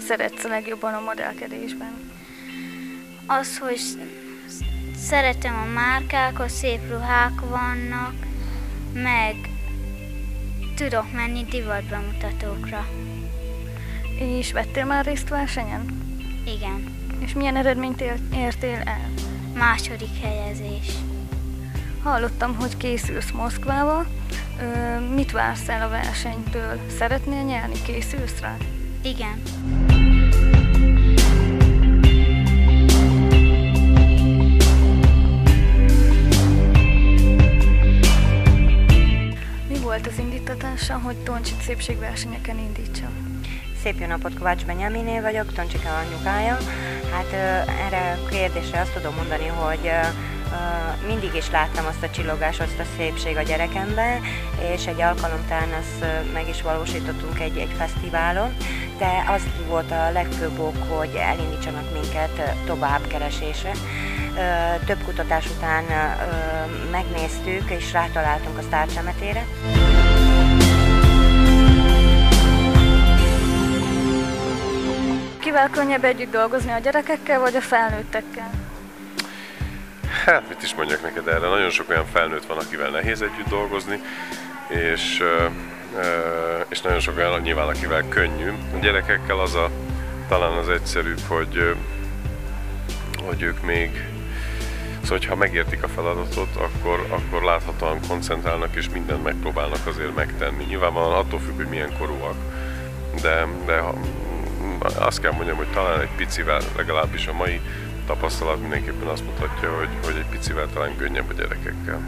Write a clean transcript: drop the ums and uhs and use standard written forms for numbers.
szeretsz a legjobban a modellkedésben? Az, hogy szeretem a márkákat, szép ruhák vannak, meg tudok menni divatbemutatókra. És vettél már részt versenyen? Igen. És milyen eredményt értél el? Második helyezés. Hallottam, hogy készülsz Moszkvába. Mit vársz el a versenytől? Szeretnél nyerni? Készülsz rá? Igen. Mi volt az indítatása, hogy Toncsit szépségversenyeken indítsa? Szép jó napot, Kovács Benyáminé vagyok, Toncsika anyukája. Hát erre a kérdésre azt tudom mondani, hogy mindig is láttam azt a csillogást, azt a szépség a gyerekemben, és egy alkalomtán azt meg is valósítottunk egy fesztiválon, de az volt a legfőbb ok, hogy elindítsanak minket továbbkeresésre. Több kutatás után megnéztük, és rátaláltunk a sztárcsemetére. Kivel könnyebb együtt dolgozni, a gyerekekkel vagy a felnőttekkel? Hát mit is mondjak neked erre, nagyon sok olyan felnőtt van, akivel nehéz együtt dolgozni, és nagyon sok olyan nyilván, akivel könnyű. A gyerekekkel talán az egyszerűbb, hogy ők még, szóval ha megértik a feladatot, akkor láthatóan koncentrálnak és mindent megpróbálnak azért megtenni. Nyilvánvalóan attól függ, hogy milyen korúak, de azt kell mondjam, hogy talán egy picivel, legalábbis a mai tapasztalat mindenképpen azt mutatja, hogy egy picivel talán könnyebb a gyerekekkel.